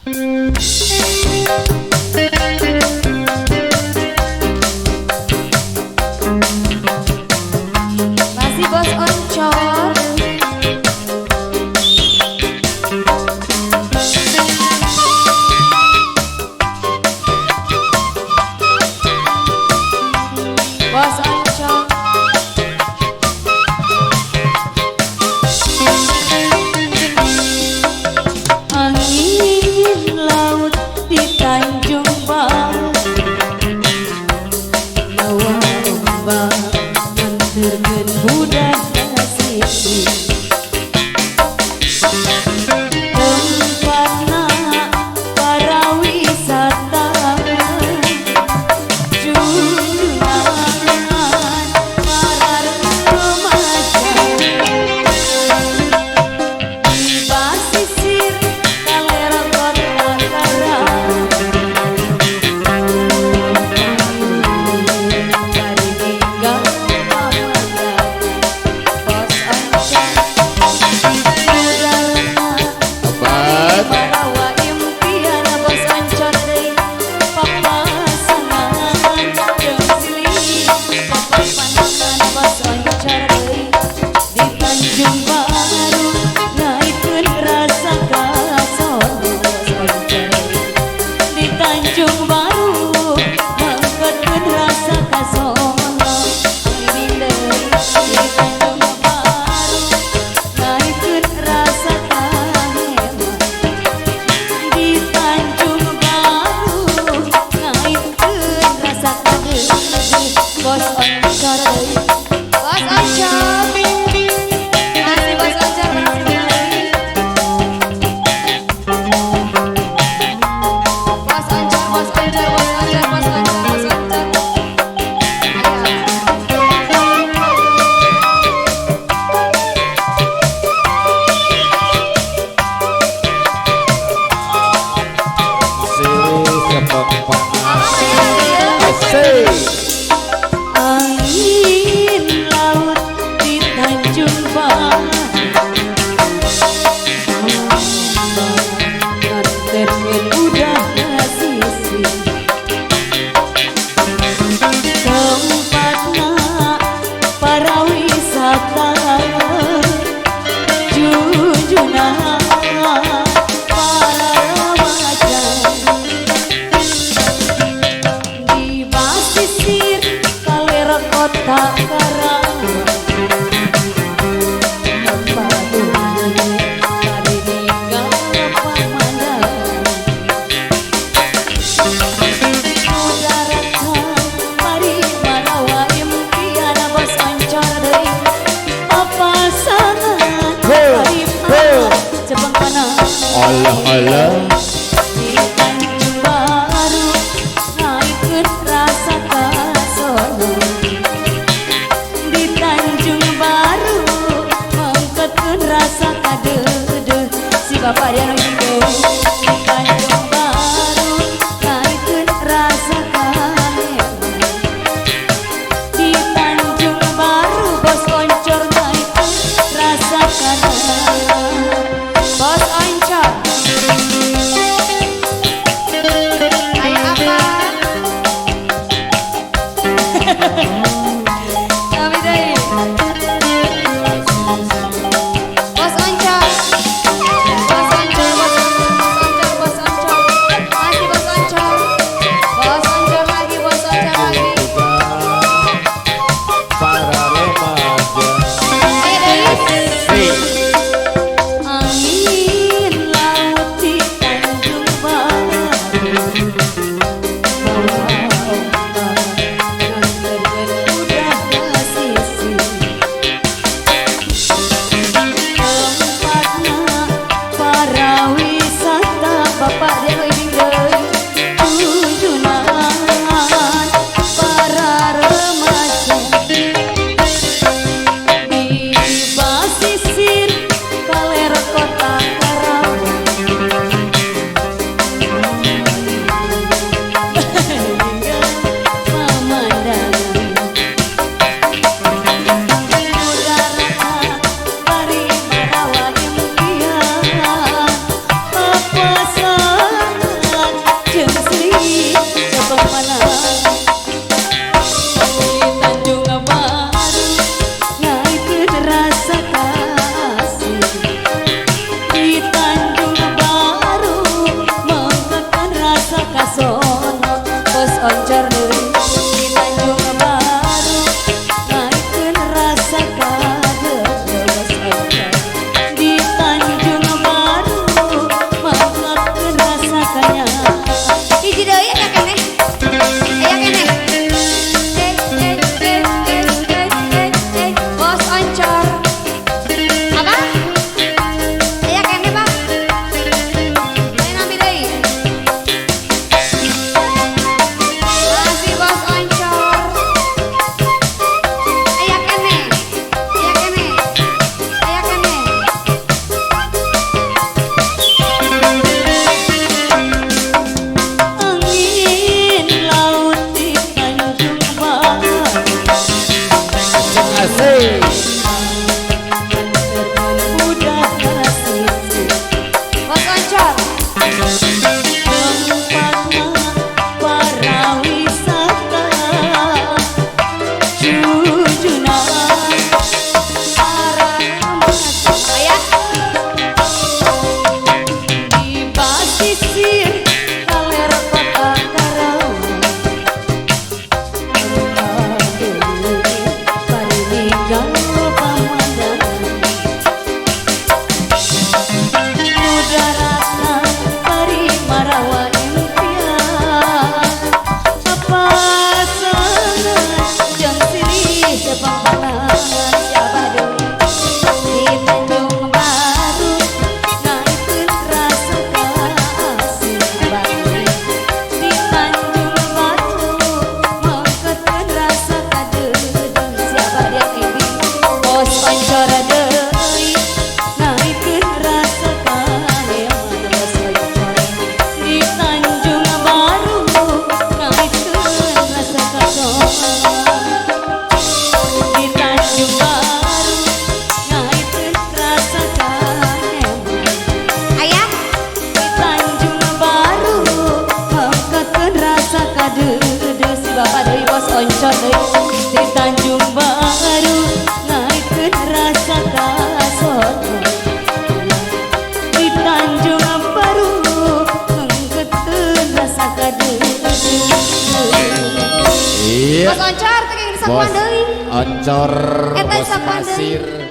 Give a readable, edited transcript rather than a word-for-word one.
Masih bos Oncor. Bos Oncor. Angin laut di Tanjung Baru, bawa ombak nganterkeun budak sisi. Tempatna para wisatawan, junjungan para remaja. Di basisir kalera kota Karang, dari tinggal pamandangan. Bos Oncor uralna marawa impian. Bos Oncor deui papasangan jeung silih papandangan. Bos Oncor deui di Tanjung Baru naikeun rasa kasono. Bos Oncor di Tanjung Baru mangkatkeun rasa kasono. Angin deui di Tanjung Baru naikeun rasa kahemat. Di Tanjung Baru naikeun rasa kadeung. Bos Oncor deui. Bos Oncor. Masih Bos Oncor masih deui. Bos Oncor, Bos Oncor, Bos Oncor, Bos Oncor, Bos Oncor. Angin laut di Tanjung Baru, nganterkeun budak sisi. Tempatna para wisatawan, junjungan para remaja. Di basisir kalera kota Karang, pamandangan dari tinggal pamandangan. Mudaratna mari marawa impian. Bos Oncor deui papasangan mari cepeng panas. Allah Allah. Di Tanjung Baru naikeun rasa kasono. Di Tanjung Baru mangkatkeun rasa kadeudeuh. Si Bapak dia nu hidung. Di Tanjung Baru naikeun rasa kahemat. Di Tanjung Baru Bos Oncor naikeun rasa kadeung. Bos Oncor. Aya apa? Kami deui. Bos Oncor. Bos Oncor. oncor di Tanjung Baru ngaitkeun rasa kasona di Tanjung Baru ngengketeun rasa kadeung. Iya Bos Oncor teh geus sakumaha deui? Oncor Eta Bos sakumaha deui? Nasir